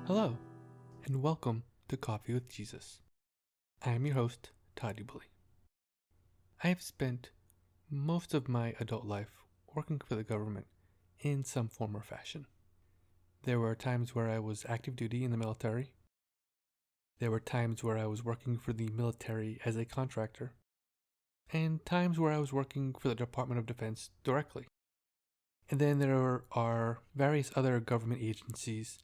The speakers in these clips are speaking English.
Hello, and welcome to Coffee with Jesus. I am your host, Todd. I have spent most of my adult life working for the government in some form or fashion. There were times where I was active duty in the military. There were times where I was working for the military as a contractor, and times where I was working for the Department of Defense directly. And then there are various other government agencies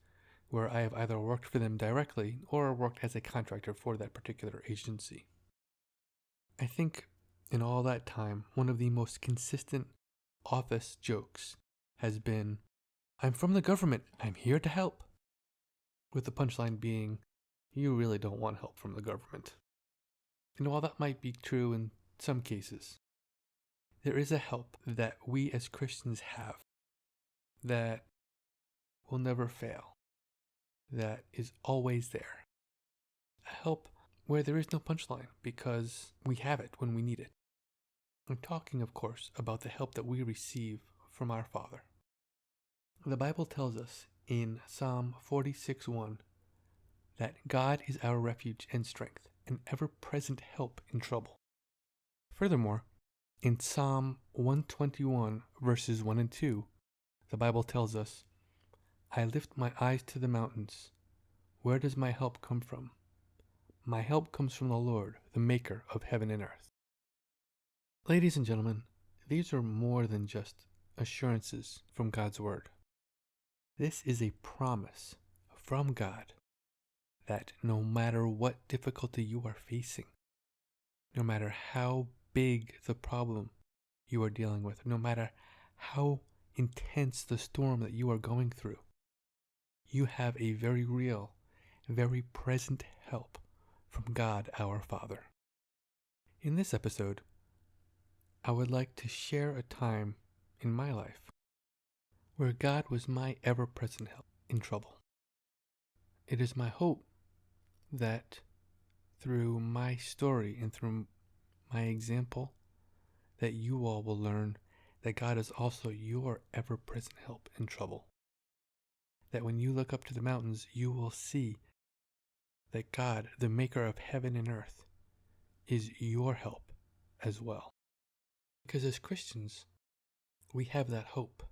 where I have either worked for them directly or worked as a contractor for that particular agency. I think in all that time, one of the most consistent office jokes has been, "I'm from the government, I'm here to help," with the punchline being, you really don't want help from the government. And while that might be true in some cases, there is a help that we as Christians have that will never fail, that is always there. A help where there is no punchline because we have it when we need it. I'm talking, of course, about the help that we receive from our Father. The Bible tells us in Psalm 46:1 that God is our refuge and strength, an ever-present help in trouble. Furthermore, in Psalm 121 verses 1 and 2, the Bible tells us, "I lift my eyes to the mountains. Where does my help come from? My help comes from the Lord, the maker of heaven and earth." Ladies and gentlemen, these are more than just assurances from God's word. This is a promise from God that no matter what difficulty you are facing, no matter how big the problem you are dealing with, no matter how intense the storm that you are going through, you have a very real, very present help from God our Father. In this episode, I would like to share a time in my life where God was my ever-present help in trouble. It is my hope that through my story and through my example, that you all will learn that God is also your ever-present help in trouble. That when you look up to the mountains, you will see that God, the maker of heaven and earth, is your help as well. Because as Christians, we have that hope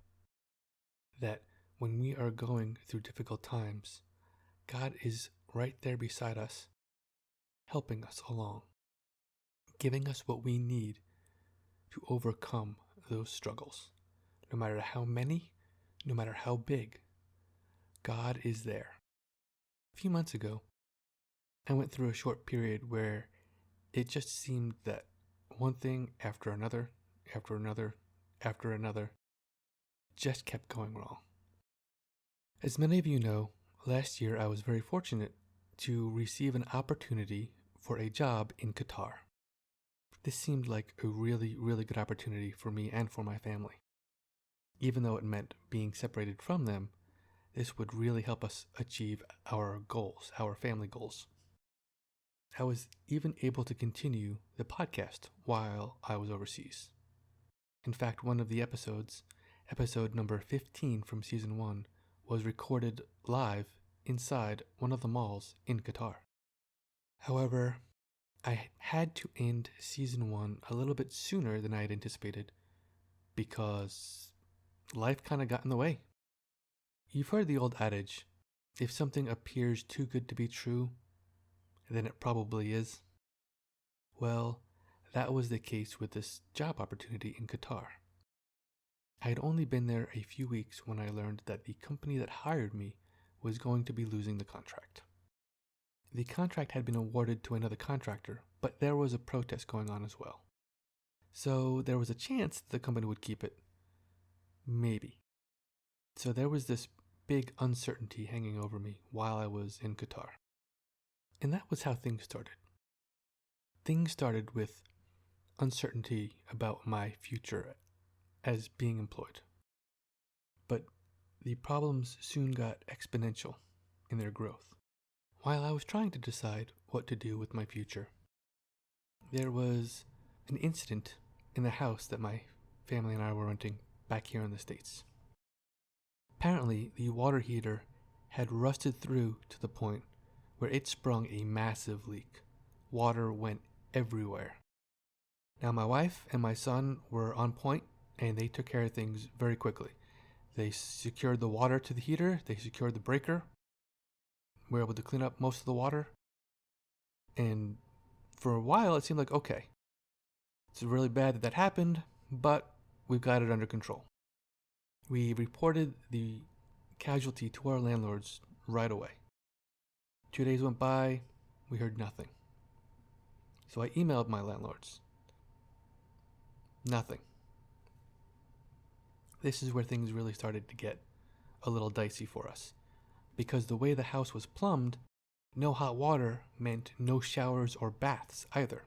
that when we are going through difficult times, God is right there beside us, helping us along, giving us what we need to overcome those struggles. No matter how many, no matter how big, God is there. A few months ago, I went through a short period where it just seemed that one thing after another, just kept going wrong. As many of you know, last year I was very fortunate to receive an opportunity for a job in Qatar. This seemed like a really, really good opportunity for me and for my family. Even though it meant being separated from them, this would really help us achieve our goals, our family goals. I was even able to continue the podcast while I was overseas. In fact, one of the episodes, episode number 15 from season 1, was recorded live inside one of the malls in Qatar. However, I had to end season 1 a little bit sooner than I had anticipated because life kind of got in the way. You've heard the old adage, if something appears too good to be true, then it probably is. Well, that was the case with this job opportunity in Qatar. I had only been there a few weeks when I learned that the company that hired me was going to be losing the contract. The contract had been awarded to another contractor, but there was a protest going on as well. So there was a chance that the company would keep it. Maybe. So there was this big uncertainty hanging over me while I was in Qatar. And that was how things started. Things started with uncertainty about my future as being employed. But the problems soon got exponential in their growth. While I was trying to decide what to do with my future, there was an incident in the house that my family and I were renting back here in the States. Apparently, the water heater had rusted through to the point where it sprung a massive leak. Water went everywhere. Now, my wife and my son were on point, and they took care of things very quickly. They secured the water to the heater, they secured the breaker. We were able to clean up most of the water. And for a while, it seemed like, okay, it's really bad that happened, but we've got it under control. We reported the casualty to our landlords right away. 2 days went by, we heard nothing. So I emailed my landlords. Nothing. This is where things really started to get a little dicey for us, because the way the house was plumbed, no hot water meant no showers or baths either.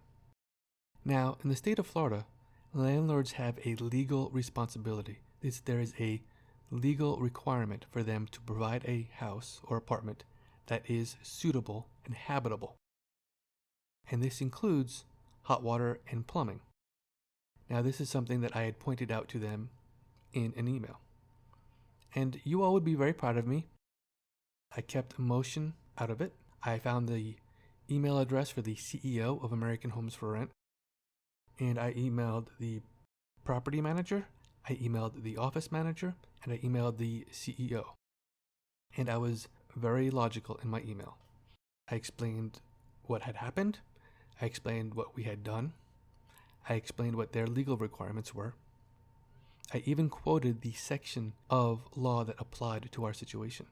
Now, in the state of Florida, landlords have a legal responsibility. There is a legal requirement for them to provide a house or apartment that is suitable and habitable. And this includes hot water and plumbing. Now, this is something that I had pointed out to them in an email. And you all would be very proud of me. I kept emotion out of it. I found the email address for the CEO of American Homes for Rent, and I emailed the property manager, I emailed the office manager, and I emailed the CEO. And I was very logical in my email. I explained what had happened. I explained what we had done. I explained what their legal requirements were. I even quoted the section of law that applied to our situation.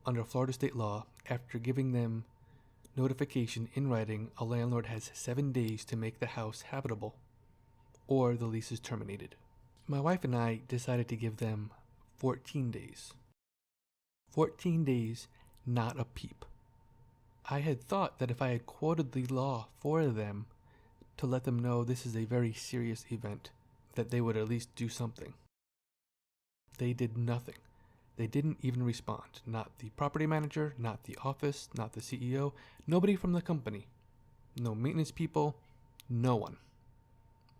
Under Florida state law, after giving them notification in writing, a landlord has 7 days to make the house habitable, or the lease is terminated. My wife and I decided to give them 14 days. 14 days, not a peep. I had thought that if I had quoted the law for them to let them know this is a very serious event, that they would at least do something. They did nothing. They didn't even respond. Not the property manager, not the office, not the CEO, nobody from the company. No maintenance people, no one.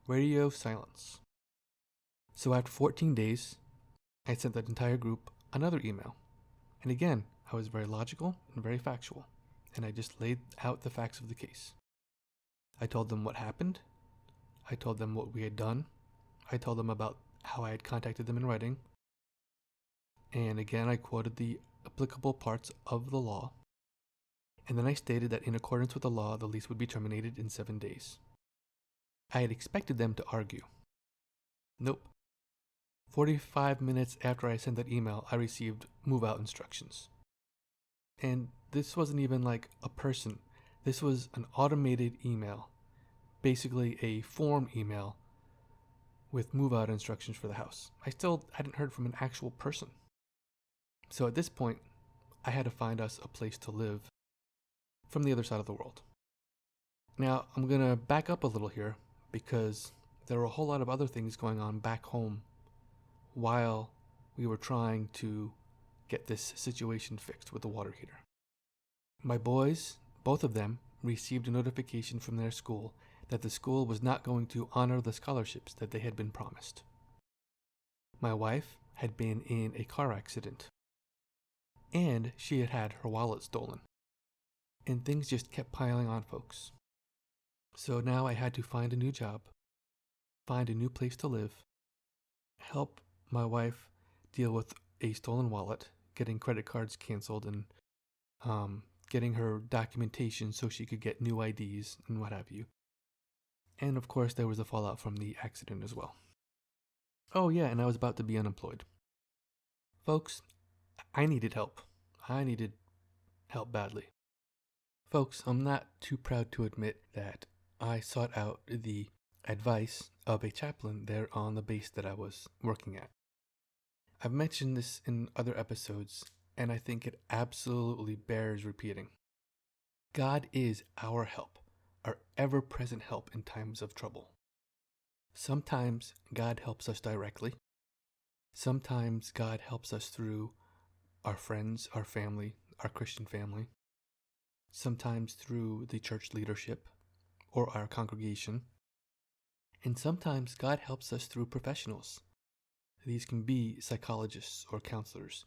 Radio silence. So after 14 days, I sent that entire group another email. And again, I was very logical and very factual. And I just laid out the facts of the case. I told them what happened. I told them what we had done. I told them about how I had contacted them in writing. And again, I quoted the applicable parts of the law. And then I stated that in accordance with the law, the lease would be terminated in 7 days. I had expected them to argue. Nope. 45 minutes after I sent that email, I received move-out instructions. And this wasn't even like a person. This was an automated email. Basically a form email with move-out instructions for the house. I still hadn't heard from an actual person. So at this point, I had to find us a place to live from the other side of the world. Now, I'm going to back up a little here because there were a whole lot of other things going on back home while we were trying to get this situation fixed with the water heater. My boys, both of them, received a notification from their school that the school was not going to honor the scholarships that they had been promised. My wife had been in a car accident, and she had had her wallet stolen. And things just kept piling on, folks. So now I had to find a new job, find a new place to live, help my wife deal with a stolen wallet, getting credit cards canceled, and getting her documentation so she could get new IDs and what have you. And of course, there was a fallout from the accident as well. Oh yeah, and I was about to be unemployed. Folks, I needed help. I needed help badly. Folks, I'm not too proud to admit that I sought out the advice of a chaplain there on the base that I was working at. I've mentioned this in other episodes, and I think it absolutely bears repeating. God is our help, our ever-present help in times of trouble. Sometimes God helps us directly. Sometimes God helps us through our friends, our family, our Christian family. Sometimes through the church leadership or our congregation. And sometimes God helps us through professionals. These can be psychologists or counselors.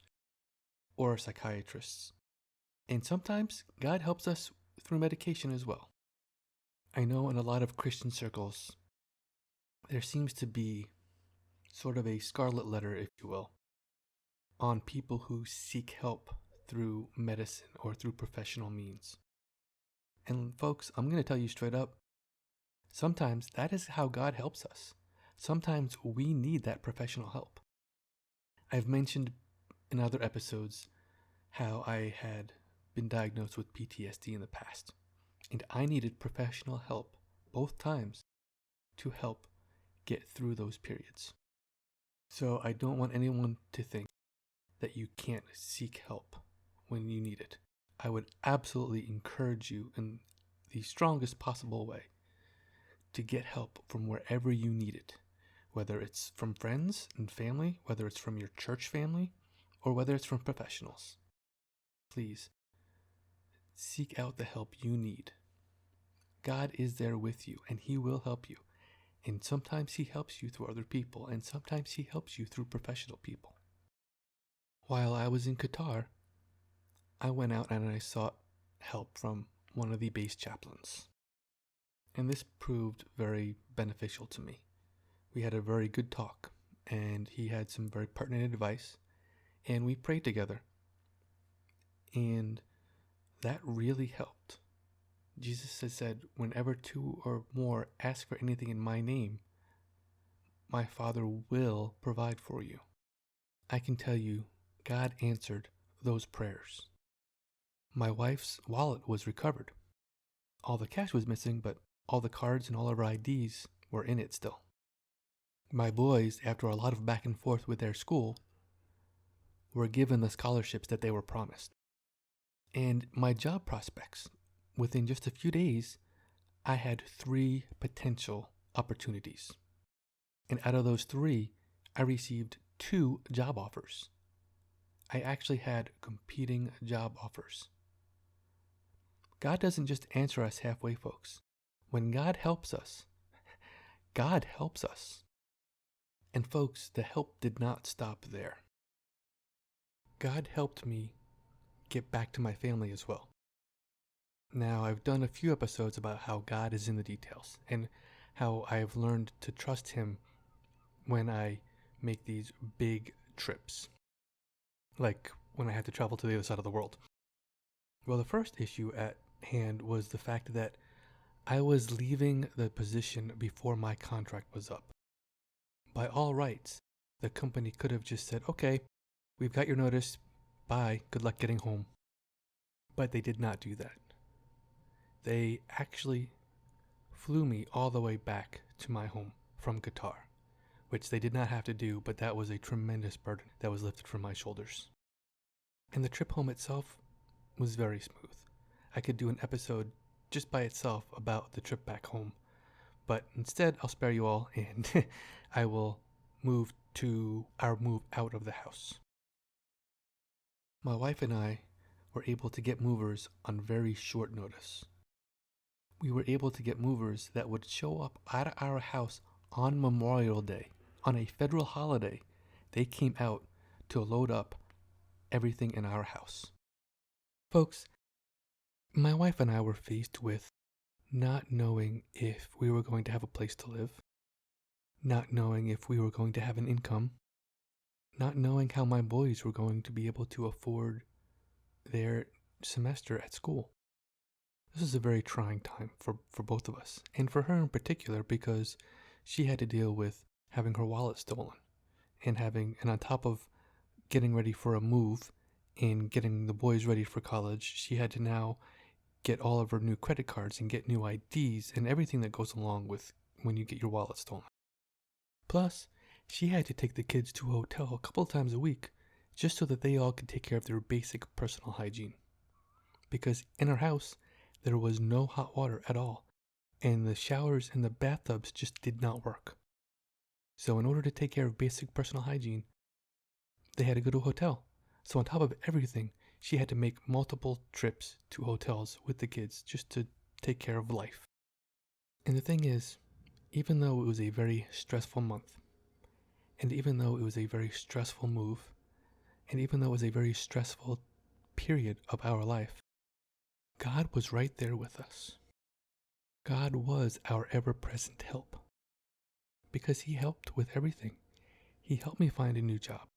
or psychiatrists. And sometimes God helps us through medication as well. I know in a lot of Christian circles, there seems to be sort of a scarlet letter, if you will, on people who seek help through medicine or through professional means. And folks, I'm going to tell you straight up, sometimes that is how God helps us. Sometimes we need that professional help. I've mentioned in other episodes how I had been diagnosed with PTSD in the past, and I needed professional help both times to help get through those periods. So I don't want anyone to think that you can't seek help when you need it. I would absolutely encourage you in the strongest possible way to get help from wherever you need it, whether it's from friends and family, whether it's from your church family, or whether it's from professionals. Please seek out the help you need. God is there with you, and He will help you. And sometimes He helps you through other people, and sometimes He helps you through professional people. While I was in Qatar, I went out and I sought help from one of the base chaplains. And this proved very beneficial to me. We had a very good talk, and he had some very pertinent advice, and we prayed together. And that really helped. Jesus has said, whenever two or more ask for anything in my name, my Father will provide for you. I can tell you, God answered those prayers. My wife's wallet was recovered. All the cash was missing, but all the cards and all of our IDs were in it still. My boys, after a lot of back and forth with their school, were given the scholarships that they were promised. And my job prospects, within just a few days, I had 3 potential opportunities. And out of those 3, I received 2 job offers. I actually had competing job offers. God doesn't just answer us halfway, folks. When God helps us, God helps us. And folks, the help did not stop there. God helped me get back to my family as well. Now, I've done a few episodes about how God is in the details and how I've learned to trust Him when I make these big trips, like when I had to travel to the other side of the world. Well, the first issue at hand was the fact that I was leaving the position before my contract was up. By all rights, the company could have just said, okay, we've got your notice, bye, good luck getting home. But they did not do that. They actually flew me all the way back to my home from Qatar, which they did not have to do, but that was a tremendous burden that was lifted from my shoulders. And the trip home itself was very smooth. I could do an episode just by itself about the trip back home, but instead I'll spare you all and I will move out of the house. My wife and I were able to get movers on very short notice. We were able to get movers that would show up at our house on Memorial Day, on a federal holiday. They came out to load up everything in our house. Folks, my wife and I were faced with not knowing if we were going to have a place to live, not knowing if we were going to have an income, not knowing how my boys were going to be able to afford their semester at school. This is a very trying time for both of us, and for her in particular because she had to deal with having her wallet stolen and on top of getting ready for a move and getting the boys ready for college, she had to now get all of her new credit cards and get new IDs and everything that goes along with when you get your wallet stolen. Plus, she had to take the kids to a hotel a couple of times a week just so that they all could take care of their basic personal hygiene. Because in her house, there was no hot water at all, and the showers and the bathtubs just did not work. So in order to take care of basic personal hygiene, they had to go to a hotel. So on top of everything, she had to make multiple trips to hotels with the kids just to take care of life. And the thing is, even though it was a very stressful month, and even though it was a very stressful move, And even though it was a very stressful period of our life, God was right there with us. God was our ever-present help. Because He helped with everything. He helped me find a new job.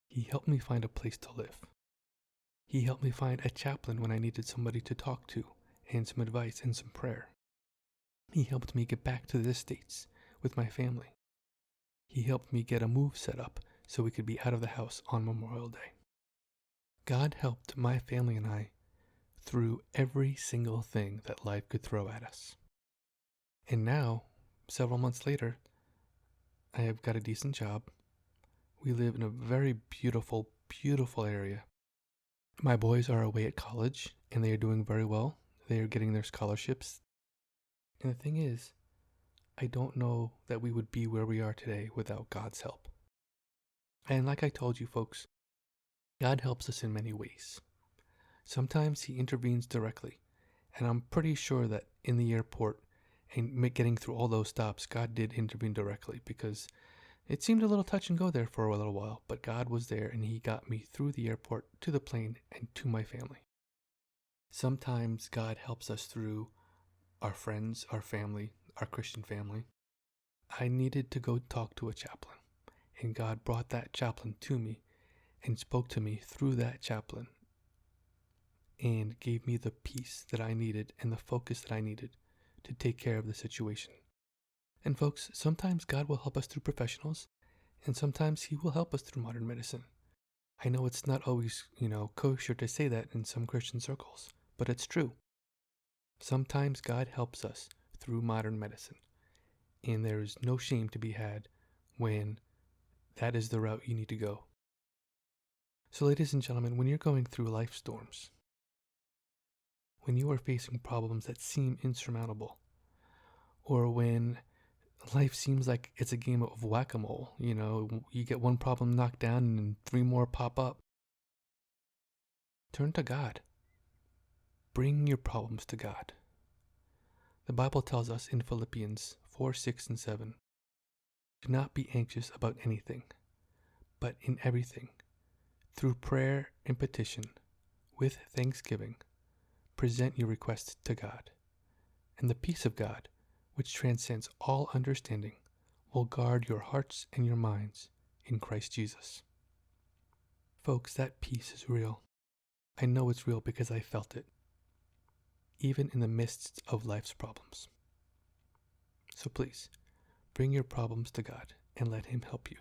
He helped me find a place to live. He helped me find a chaplain when I needed somebody to talk to, and some advice and some prayer. He helped me get back to the States with my family. He helped me get a move set up so we could be out of the house on Memorial Day. God helped my family and I through every single thing that life could throw at us. And now, several months later, I have got a decent job. We live in a very beautiful, beautiful area. My boys are away at college, and they are doing very well. They are getting their scholarships. And the thing is, I don't know that we would be where we are today without God's help. And like I told you folks, God helps us in many ways. Sometimes He intervenes directly, and I'm pretty sure that in the airport and getting through all those stops, God did intervene directly, because it seemed a little touch and go there for a little while, but God was there and He got me through the airport to the plane and to my family. Sometimes God helps us through our friends, our family, our Christian family. I needed to go talk to a chaplain, and God brought that chaplain to me and spoke to me through that chaplain and gave me the peace that I needed and the focus that I needed to take care of the situation. And folks, sometimes God will help us through professionals, and sometimes He will help us through modern medicine. I know it's not always, kosher to say that in some Christian circles, but it's true. Sometimes God helps us through modern medicine, and there is no shame to be had when that is the route you need to go. So ladies and gentlemen, when you're going through life storms, when you are facing problems that seem insurmountable, or when life seems like it's a game of whack-a-mole, you get one problem knocked down and 3 more pop up, turn to God. Bring your problems to God. The Bible tells us in Philippians 4, 6, and 7, do not be anxious about anything, but in everything, through prayer and petition, with thanksgiving, present your requests to God, and the peace of God, which transcends all understanding, will guard your hearts and your minds in Christ Jesus. Folks, that peace is real. I know it's real because I felt it, even in the midst of life's problems. So please, bring your problems to God and let Him help you.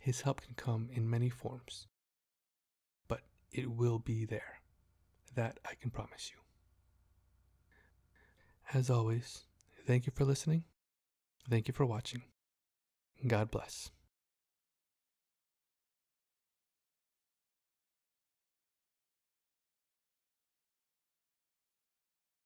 His help can come in many forms, but it will be there. That I can promise you. As always, thank you for listening. Thank you for watching. God bless.